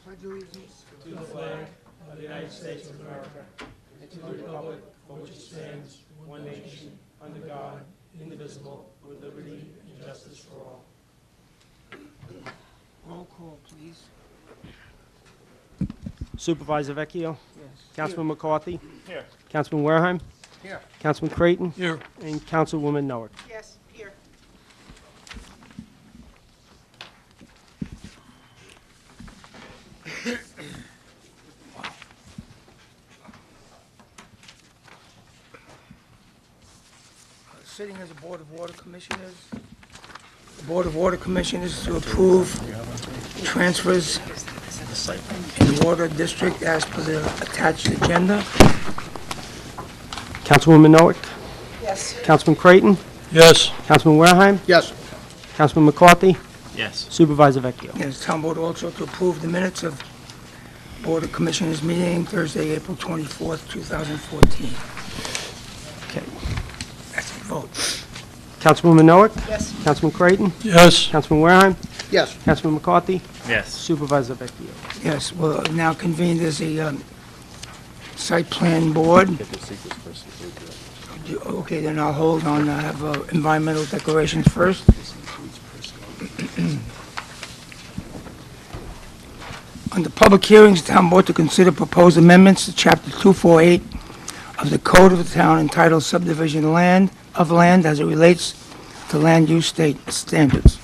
Pledge allegiance to the flag of the United States of America and to the republic for which it stands, one nation, under God, indivisible, with liberty and justice for all. Roll call, please. Supervisor Vecchio, Yes. Councilman McCarthy, Here. Councilman Wareham, Here. Councilman Creighton, Here. and Councilwoman Noack. Yes, here. Sitting as a Board of Water Commissioners. The Board of Water Commissioners to approve transfers in the Water District as per the attached agenda. Councilwoman Noack, Yes. Councilman Creighton, Yes. Councilman Wareham, Yes. Councilman McCarthy, Yes. Supervisor Vecchio. Yes, Town Board also to approve the minutes of Board of Commissioners meeting Thursday, April 24th, 2014. Okay. That's a vote. Councilwoman Noack, Yes. Councilman Creighton, Yes. Councilman Wareham, Yes. Councilman McCarthy, Yes. Supervisor Vecchio. Yes, we'll now convene as a site plan board. Okay, then I'll hold on, I have environmental declarations first. Under public hearings, the Town Board to consider proposed amendments to Chapter 248 of the Code of the Town entitled Subdivision of Land as it relates to land use state standards.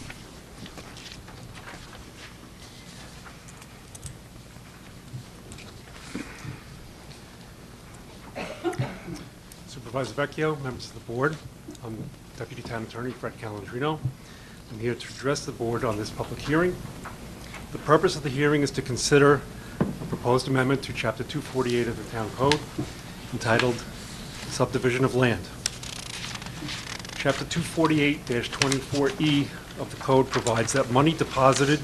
Supervisor Vecchio, members of the board, I'm Deputy Town Attorney Fred Calandrino. I'm here to address the board on this public hearing. The purpose of the hearing is to consider a proposed amendment to Chapter 248 of the Town Code entitled Subdivision of Land. Chapter 248-24E of the code provides that money deposited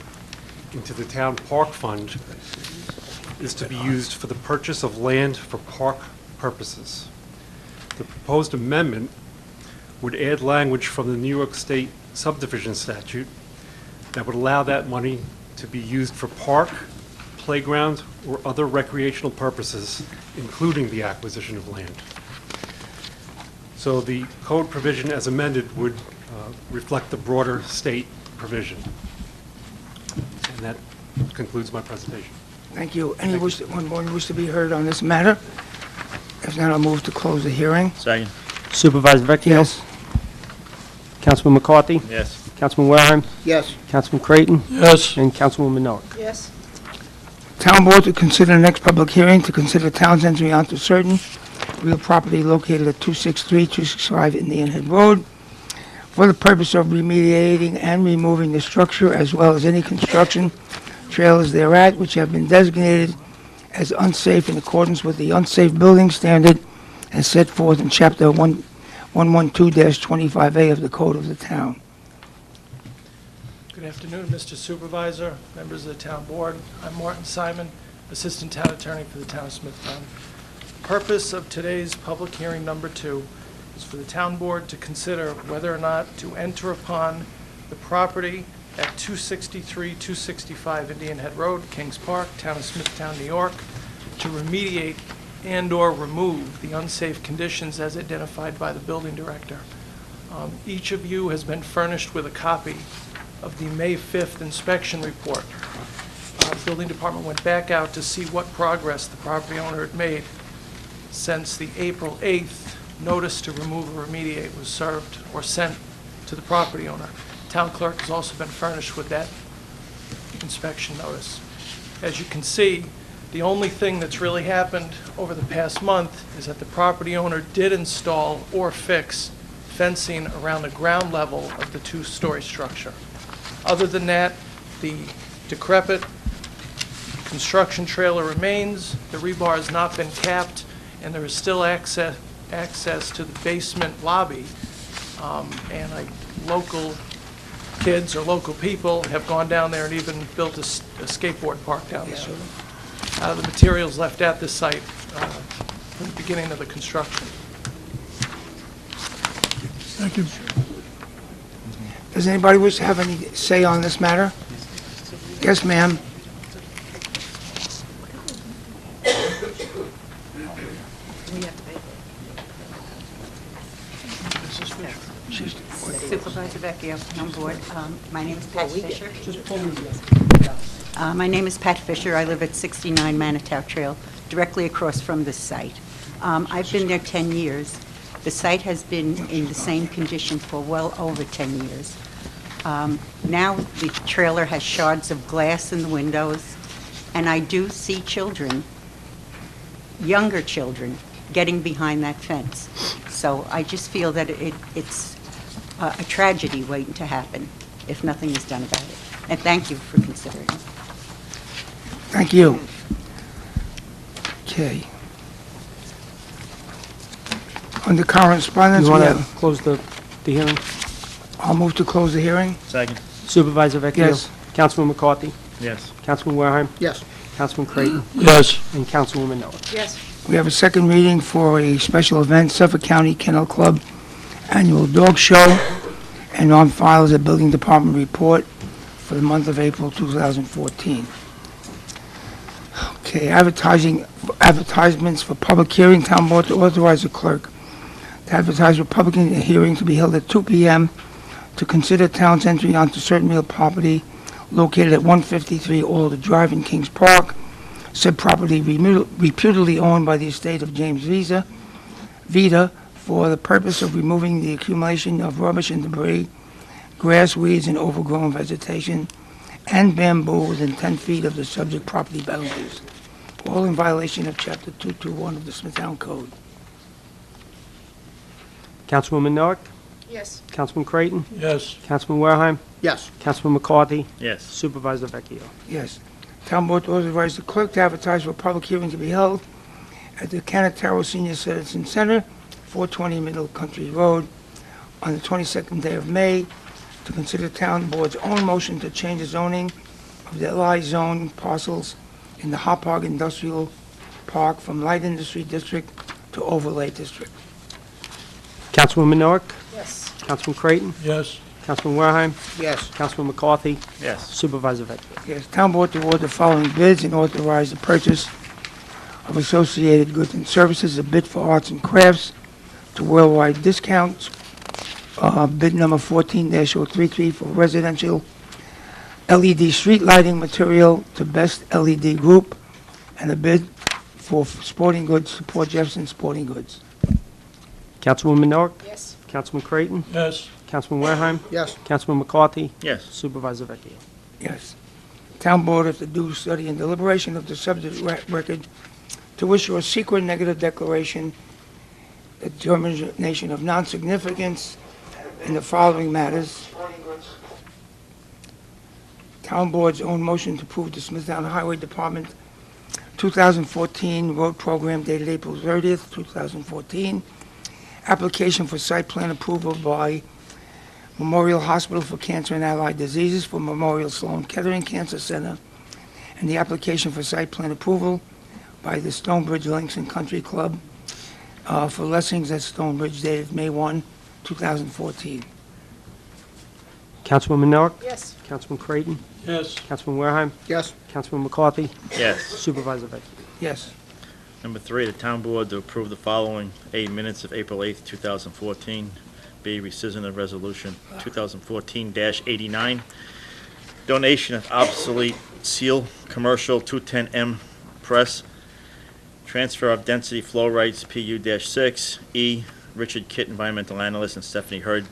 into the town park fund is to be used for the purchase of land for park purposes. The proposed amendment would add language from the New York State subdivision statute that would allow that money to be used for park, playground, or other recreational purposes, including the acquisition of land. So the code provision as amended would reflect the broader state provision. And that concludes my presentation. Thank you. Anyone wish to be heard on this matter? If not, I'll move to close the hearing. Second. Supervisor Vecchio, Yes. Councilman McCarthy, Yes. Councilman Wareham, Yes. Councilman Creighton, Yes. and Councilwoman Noack. Yes. Town Board to consider the next public hearing to consider town's entry onto certain real property located at 263, 265 Indian Head Road for the purpose of remediating and removing the structure as well as any construction trailers thereat which have been designated as unsafe in accordance with the unsafe building standard as set forth in Chapter 112-25A of the Code of the Town. Good afternoon, Mr. Supervisor, members of the Town Board. I'm Martin Simon, Assistant Town Attorney for the Town of Smithtown. The purpose of today's public hearing number 2 is for the Town Board to consider whether or not to enter upon the property at 263, 265 Indian Head Road, Kings Park, Town of Smithtown, New York, to remediate and/or remove the unsafe conditions as identified by the building director. Each of you has been furnished with a copy of the May 5th inspection report. The building department went back out to see what progress the property owner had made since the April 8th notice to remove or remediate was served or sent to the property owner. Town clerk has also been furnished with that inspection notice. As you can see, the only thing that's really happened over the past month is that the property owner did install or fix fencing around the ground level of the two-story structure. Other than that, the decrepit construction trailer remains, the rebar has not been capped, and there is still access to the basement lobby. And local kids or local people have gone down there and even built a skateboard park down there. The materials left at the site from the beginning of the construction. Thank you. Does anybody wish to have any say on this matter? Yes, ma'am. Supervisor Vecchio, on board. My name is Pat Fisher. My name is Pat Fisher. I live at 69 Manitow Trail, directly across from this site. I've been there 10 years. The site has been in the same condition for well over 10 years. Now the trailer has shards of glass in the windows, and I do see children, younger children, getting behind that fence. So I just feel that it's a tragedy waiting to happen if nothing is done about it. And thank you for considering it. Thank you. Okay. Under correspondence, You we want to have, close the hearing? I'll move to close the hearing. Second. Supervisor Vecchio? Yes. Councilman McCarthy? Yes. Councilman Wareheim? Yes. Councilman Creighton? Yes. And Councilwoman Miller? Yes. We have a second reading for a special event, Suffolk County Kennel Club Annual Dog Show, and on file is a Building Department report for the month of April 2014. Okay, advertisements for public hearing. Town Board to authorize the clerk to advertise for public hearing to be held at 2 p.m. to consider town's entry onto certain real property located at 153 Alder Drive in Kings Park. Said property reputedly owned by the estate of James Vita for the purpose of removing the accumulation of rubbish and debris, grass, weeds, and overgrown vegetation, and bamboo within 10 feet of the subject property boundaries, all in violation of Chapter 221 of the Smithtown Code. Councilwoman Miller? Yes. Councilman Creighton? Yes. Councilman Wareheim? Yes. Councilman McCarthy? Yes. Supervisor Vecchio? Yes. Town Board to authorize the clerk to advertise for a public hearing to be held at the Canataro Senior Citizen Center, 420 Middle Country Road, on the 22nd day of May, to consider Town Board's own motion to change the zoning of the LI zone parcels in the Hop Park Industrial Park from Light Industry District to Overlay District. Councilwoman Miller? Yes. Councilman Creighton? Yes. Councilman Wareheim? Yes. Councilman McCarthy? Yes. Supervisor Vecchio? Yes, Town Board to award the following bids and authorize the purchase of associated goods and services, a bid for arts and crafts to worldwide discounts, bid number 14-033 for residential LED street lighting material to Best LED Group, and a bid for sporting goods to Port Jefferson Sporting Goods. Councilwoman Miller? Yes. Councilman Creighton? Yes. Councilman Wareheim? Yes. Councilman McCarthy? Yes. Supervisor Vecchio? Yes. Town Board, after due study and deliberation of the subject record, to issue a secret negative declaration, a determination of non-significance in the following matters. Town Board's own motion to approve the Smithtown Highway Department 2014 road program dated April 30th, 2014. Application for site plan approval by Memorial Hospital for Cancer and Allied Diseases for Memorial Sloan Kettering Cancer Center, and the application for site plan approval by the Stonebridge Links and Country Club for Lessings at Stonebridge dated May 1, 2014. Councilwoman Miller? Yes. Councilman Creighton? Yes. Councilman Wareheim? Yes. Councilman McCarthy? Yes. Supervisor Vecchio? Yes. Number 3, the town board to approve the following: A, minutes of April 8th, 2014. B, rescission of resolution 2014-89. Donation of obsolete seal, commercial 210M press. Transfer of density flow rights, PU-6. E, Richard Kitt, environmental analyst, and Stephanie Hurd,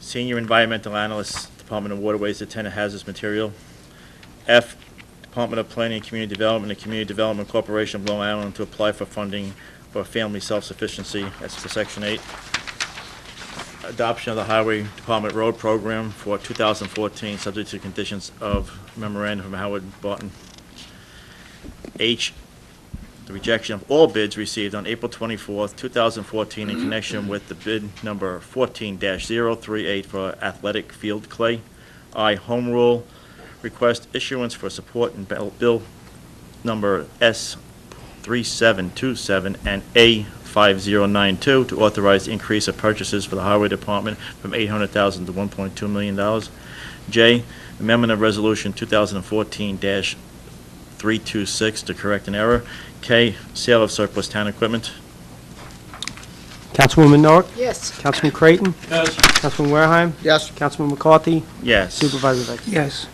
senior environmental analyst, Department of Waterways, to tender hazardous material. F, Department of Planning and Community Development and Community Development Corporation of Long Island to apply for funding for family self-sufficiency. That's for Section 8. Adoption of the Highway Department Road Program for 2014, subject to conditions of memorandum from Howard Barton. H, the rejection of all bids received on April 24th, 2014 in connection with the bid number 14-038 for athletic field clay. I, home rule request issuance for support in bill number S3727 and A5092 to authorize the increase of purchases for the Highway Department from $800,000 to $1.2 million. J, the amendment of Resolution 2014-326 to correct an error. K, sale of surplus town equipment. Councilwoman Noack? Yes. Councilman Creighton? Yes. Councilman Warehime? Yes. Councilman McCarthy? Yes. Supervisor Vecchio? Yes.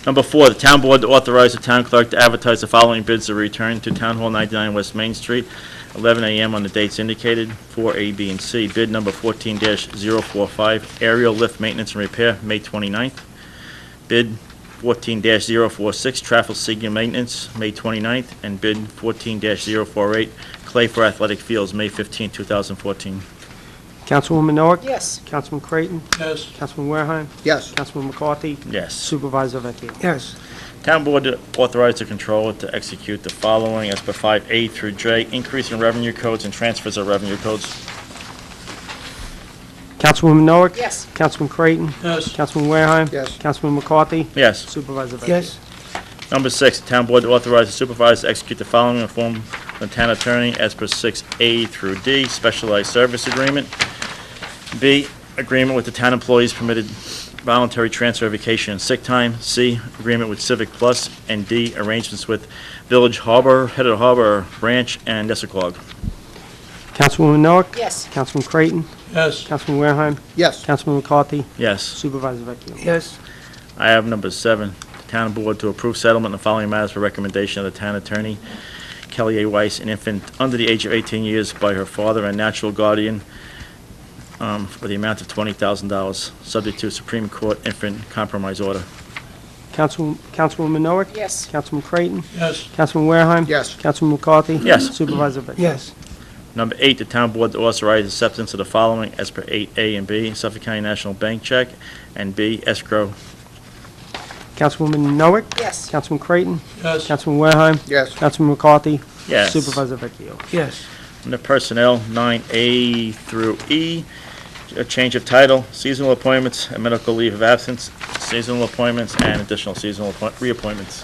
Number 4, the town board to authorize the town clerk to advertise the following bids to return to Town Hall 99 West Main Street, 11 a.m. on the dates indicated, for A, B, and C. Bid number 14-045, aerial lift maintenance and repair, May 29th. Bid 14-046, traffic signal maintenance, May 29th. And bid 14-048, clay for athletic fields, May 15, 2014. Councilwoman Noack? Yes. Councilman Creighton? Yes. Councilman Warehime? Yes. Councilman McCarthy? Yes. Supervisor Vecchio? Yes. Town board to authorize the controller to execute the following as per 5A through J, increase in revenue codes and transfers of revenue codes. Councilwoman Noack? Yes. Councilman Creighton? Yes. Councilman Warehime? Yes. Councilman McCarthy? Yes. Supervisor Vecchio? Yes. Number 6, town board to authorize the supervisor to execute the following in form of the town attorney as per 6A through D, specialized service agreement. B, agreement with the town employees permitted voluntary transfer of vacation and sick time. C, agreement with Civic Plus. And D, arrangements with Village Harbor, Head of Harbor Branch, and Nessequag. Councilwoman Noack? Yes. Councilman Creighton? Yes. Councilman Warehime? Yes. Councilman McCarthy? Yes. Supervisor Vecchio? Yes. I have number 7, the town board to approve settlement of the following matters for recommendation of the town attorney, Kelly A. Weiss, an infant under the age of 18 years by her father and natural guardian, for the amount of $20,000, subject to Supreme Court infant compromise order. Councilwoman Noack? Yes. Councilman Creighton? Yes. Councilman Warehime? Yes. Councilman McCarthy? Yes. Supervisor Vecchio? Yes. Number 8, the town board to authorize acceptance of the following as per 8A and B, Suffolk County National Bank check, and B, escrow. Councilwoman Noack? Yes. Councilman Creighton? Yes. Councilman Warehime? Yes. Councilman McCarthy? Yes. Supervisor Vecchio? Yes. Under personnel, 9A through E, a change of title, seasonal appointments, and medical leave of absence, seasonal appointments, and additional seasonal reappointments.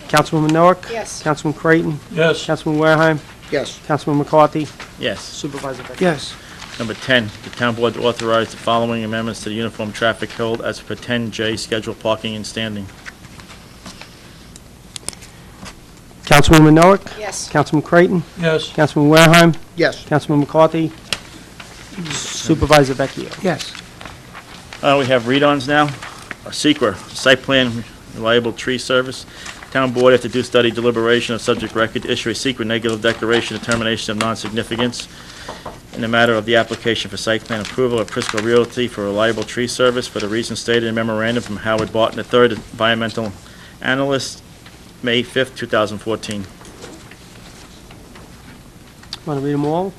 Councilwoman Noack? Yes. Councilman Creighton? Yes. Councilman Warehime? Yes. Councilman McCarthy? Yes. Supervisor Vecchio? Yes. Number 10, the town board to authorize the following amendments to the Uniform Traffic Code as per 10J, scheduled parking and standing. Councilwoman Noack? Yes. Councilman Creighton? Yes. Councilman Warehime? Yes. Councilman McCarthy? Supervisor Vecchio? Yes. We have read-ons now. SEQR, Site Plan Reliable Tree Service. Town Board, after due study deliberation of subject record, to issue a secret negative declaration of termination of non-significance in the matter of the application for site plan approval of Prisco Realty for reliable tree service for the reasons stated in memorandum from Howard Barton III, environmental analyst, May 5th, 2014. Want to read them all?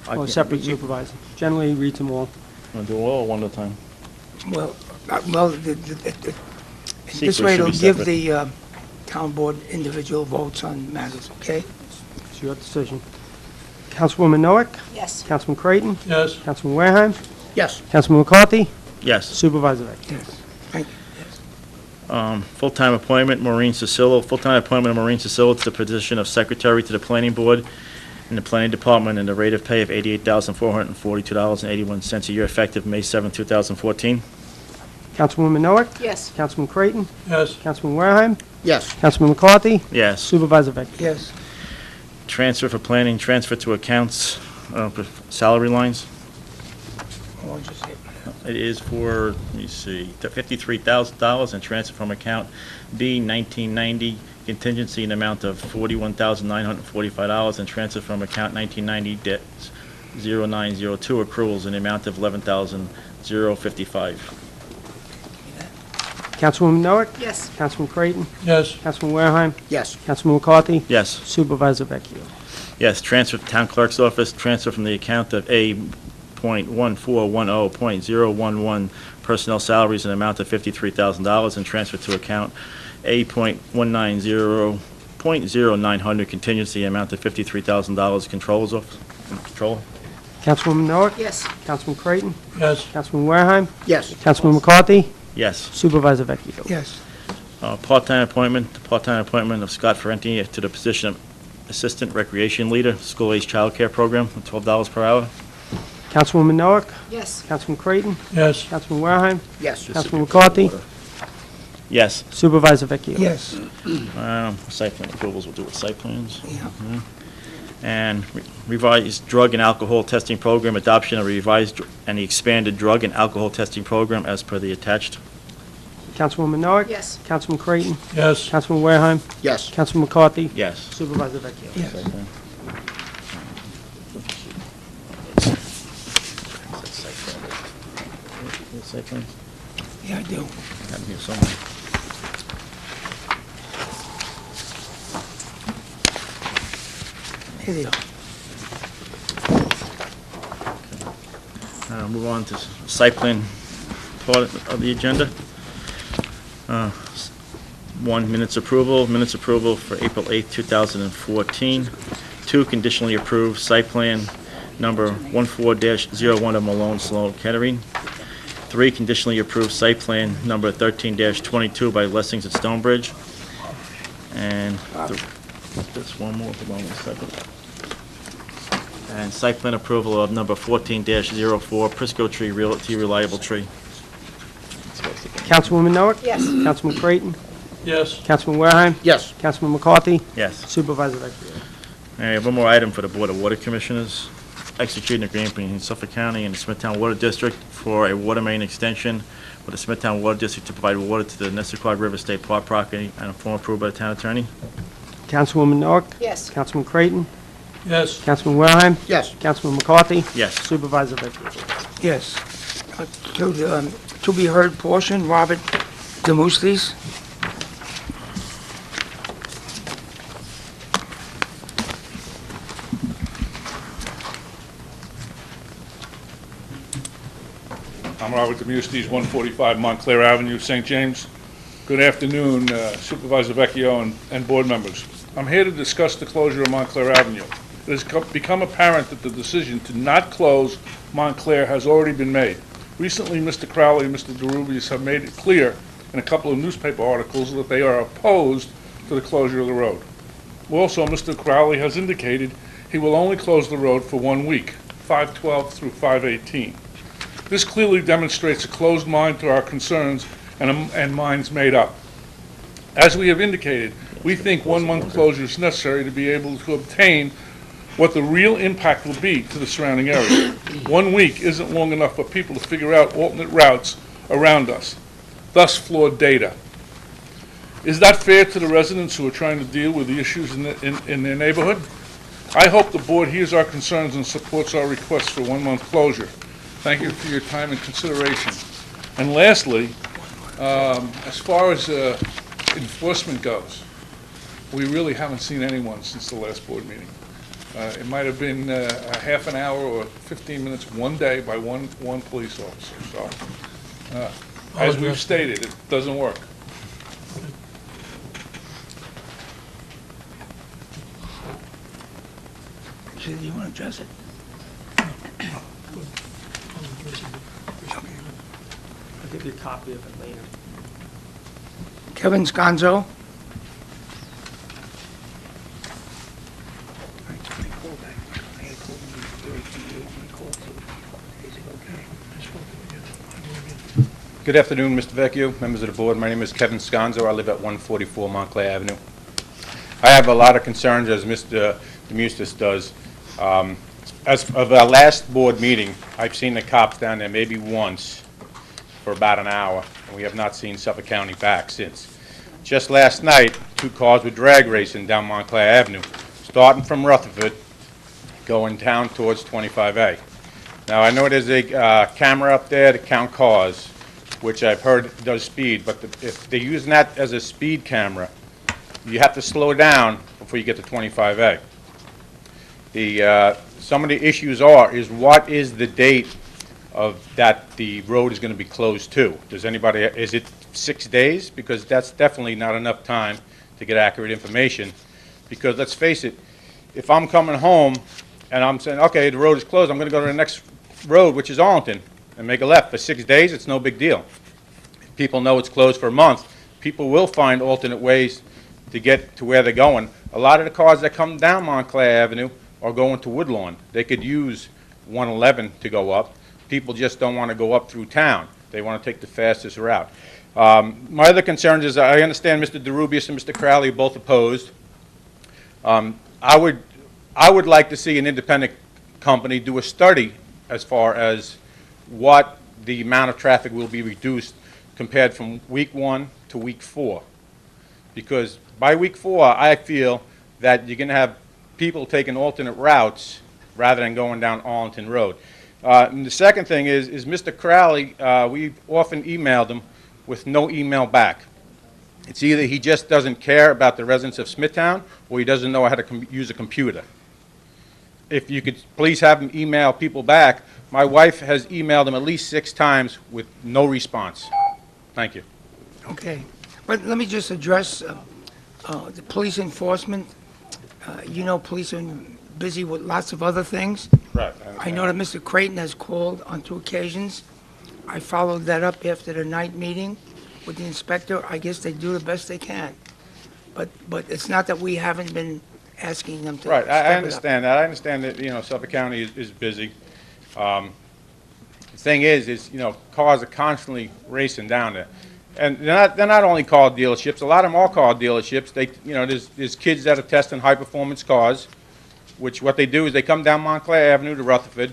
I Or can't- separate supervisor? Generally reads them all. Want to do all or one at a time? Well, this Secret way should it'll be give separate. the town board individual votes on matters, okay? It's your decision. Councilwoman Noack? Yes. Councilman Creighton? Yes. Councilman Warehime? Yes. Councilman McCarthy? Yes. Supervisor Vecchio? Yes. Thank you. Full-time appointment, Maureen Cicillo. Full-time appointment of Maureen Cicillo to the position of Secretary to the Planning Board in the Planning Department, and the rate of pay of $88,442.81 a year, effective May 7, 2014. Councilwoman Noack? Yes. Councilman Creighton? Yes. Councilman Warehime? Yes. Councilman McCarthy? Yes. Supervisor Vecchio? Yes. Transfer for planning, transfer to accounts, salary lines. Hold on just a second. It is for, let me see, $53,000, and transfer from account B 1990 contingency in the amount of $41,945, and transfer from account 1990-0902 accruals in the amount of $11,055. Councilwoman Noack? Yes. Councilman Creighton? Yes. Councilman Warehime? Yes. Councilman McCarthy? Yes. Supervisor Vecchio? Yes, transfer to town clerk's office, transfer from the account of A.1410.011 personnel salaries in the amount of $53,000, and transfer to account A.190.0900 contingency amount of $53,000 controller's office. Controller? Councilwoman Noack? Yes. Councilman Creighton? Yes. Councilman Warehime? Yes. Councilman McCarthy? Yes. Supervisor Vecchio? Yes. Part-time appointment of Scott Ferrenti to the position of Assistant Recreation Leader, School-Age Child Care Program, at $12 per hour. Councilwoman Noack? Yes. Councilman Creighton? Yes. Councilman Warehime? Yes. Councilman McCarthy? Yes. Supervisor Vecchio. Yes. Site plan approvals, we'll do with site plans. Yeah. And revised drug and alcohol testing program, adoption of revised and the expanded drug and alcohol testing program as per the attached. Councilwoman Noack? Yes. Councilman Creighton? Yes. Councilman Warehime? Yes. Councilman McCarthy? Yes. Supervisor Vecchio. Yes. Site plan. Site plan? Yeah, I do. Got them here somewhere. Here they are. Move on to site plan part of the agenda. 1, minutes approval for April 8th, 2014. 2, conditionally approved site plan number 14-01 of Malone Sloan Kettering. 3, conditionally approved site plan number 13-22 by Lessings at Stonebridge. And just one more, hold on 1 second. And site plan approval of number 14-04, Prisco Tree Realty Reliable Tree. Councilwoman Noack? Yes. Councilman Creighton? Yes. Councilman Warehime? Yes. Councilman McCarthy? Yes. Supervisor Vecchio. All right, one more item for the Board of Water Commissioners. Execute an agreement between Suffolk County and the Smithtown Water District for a water main extension for the Smithtown Water District to provide water to the Nessequag River State Park property and a form approved by the town attorney. Councilwoman Noack? Yes. Councilman Creighton? Yes. Councilman Warehime? Yes. Councilman McCarthy? Yes. Supervisor Vecchio. Yes. To the to be heard portion, Robert Demuslis. I'm Robert Demustis, 145 Montclair Avenue, St. James. Good afternoon, Supervisor Vecchio and board members. I'm here to discuss the closure of Montclair Avenue. It has become apparent that the decision to not close Montclair has already been made. Recently, Mr. Crowley and Mr. DeRubius have made it clear in a couple of newspaper articles that they are opposed to the closure of the road. Also, Mr. Crowley has indicated he will only close the road for 1 week, 5/12 through 5/18. This clearly demonstrates a closed mind to our concerns and minds made up. As we have indicated, we think 1 month closure is necessary to be able to obtain what the real impact will be to the surrounding area. 1 week isn't long enough for people to figure out alternate routes around us, thus flawed data. Is that fair to the residents who are trying to deal with the issues in their neighborhood? I hope the board hears our concerns and supports our request for 1 month closure. Thank you for your time and consideration. And lastly, as far as enforcement goes, we really haven't seen anyone since the last board meeting. It might have been a half an hour or 15 minutes one day by one police officer. So, as we've stated, it doesn't work. So do you want to address it? I'll give you a copy of it later. Kevin Sconzo. Good afternoon, Mr. Vecchio, members of the board. My name is Kevin Sconzo. I live at 144 Montclair Avenue. I have a lot of concerns, as Mr. Demustis does. As of our last board meeting, I've seen the cops down there maybe once for about an hour, and we have not seen Suffolk County back since. Just last night, 2 cars were drag racing down Montclair Avenue, starting from Rutherford, going down towards 25A. Now, I know there's a camera up there to count cars, which I've heard does speed, but if they're using that as a speed camera, you have to slow down before you get to 25A. Some of the issues is what is the date of that the road is going to be closed to? Does anybody, is it 6 days? Because that's definitely not enough time to get accurate information. Because let's face it, if I'm coming home and I'm saying, okay, the road is closed, I'm going to go to the next road, which is Arlington, and make a left. For 6 days, it's no big deal. If people know it's closed for a month, people will find alternate ways to get to where they're going. A lot of the cars that come down Montclair Avenue are going to Woodlawn. They could use 111 to go up. People just don't want to go up through town. They want to take the fastest route. My other concerns is, I understand Mr. DeRubius and Mr. Crowley are both opposed. I would like to see an independent company do a study as far as what the amount of traffic will be reduced compared from week 1 to week 4. Because by week 4, I feel that you're going to have people taking alternate routes rather than going down Arlington Road. And the second thing is Mr. Crowley, we've often emailed him with no email back. It's either he just doesn't care about the residents of Smithtown, or he doesn't know how to use a computer. If you could please have him email people back. My wife has emailed him at least 6 times with no response. Thank you. Okay. But let me just address the police enforcement. You know, police are busy with lots of other things. Right. I know that Mr. Creighton has called on 2 occasions. I followed that up after the night meeting with the inspector. I guess they do the best they can. But it's not that we haven't been asking them to Right, step it I up. understand that. I understand that, Suffolk County is busy. The thing is, cars are constantly racing down there. And they're not only car dealerships, a lot of them are car dealerships. There's kids that are testing high-performance cars, which what they do is they come down Montclair Avenue to Rutherford.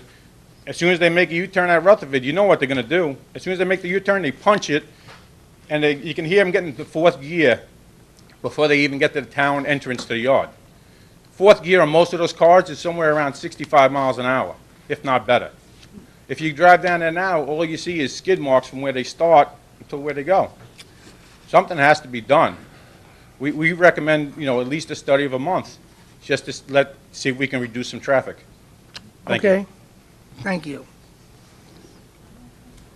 As soon as they make a U-turn at Rutherford, you know what they're going to do. As soon as they make the U-turn, they punch it, and you can hear them getting to 4th gear before they even get to the town entrance to the yard. 4th gear on most of those cars is somewhere around 65 miles an hour, if not better. If you drive down there now, all you see is skid marks from where they start until where they go. Something has to be done. We recommend, at least a study of a month, just to see if we can reduce some traffic. Thank you. Okay. Thank you.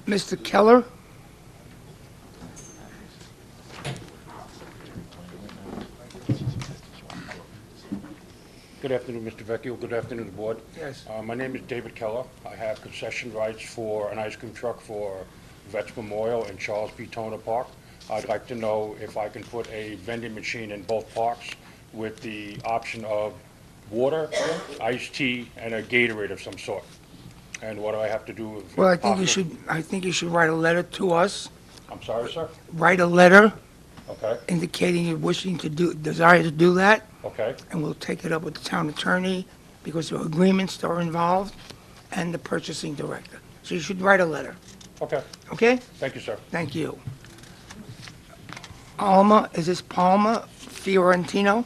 Mr. Keller? Good afternoon, Mr. Vecchio. Good afternoon, the board. Yes. My name is David Keller. I have concession rights for an ice cream truck for Vets Memorial and Charles P. Toner Park. I'd like to know if I can put a vending machine in both parks with the option of water, iced tea, and a Gatorade of some sort. And what do I have to do? If Well, possible? I think you should write a letter to us. I'm sorry, sir? Write a letter Okay, indicating you're wishing to desire to do that, okay, and we'll take it up with the town attorney because there are agreements that are involved and the purchasing director. So you should write a letter, okay. okay? Thank you, sir. Thank you. Alma, is this Palma Fiorentino?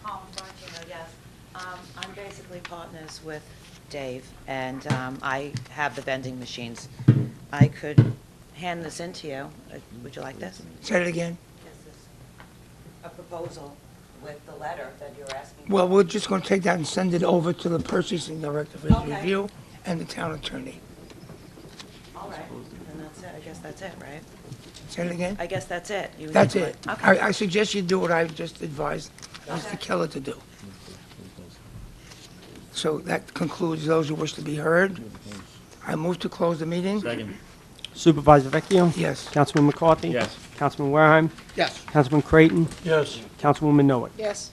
Palma Fiorentino, yes. I'm basically partners with Dave, and I have the vending machines. I could hand this in to you. Would you like this? Say it again. This is a proposal with the letter that you're asking for. Well, we're just going to take that and send it over to the purchasing director for his Okay. review and the town attorney. All right, and that's it. I guess that's it, right? Say it again? I guess that's it. You That's would- it. Okay. I suggest you do what I just advised Mr. Keller to do. So that concludes those who wish to be heard. I move to close the meeting. Second. Supervisor Vecchio? Yes. Councilman McCarthy? Yes. Councilman Wareham? Yes. Councilman Creighton? Yes. Councilwoman Noack? Yes.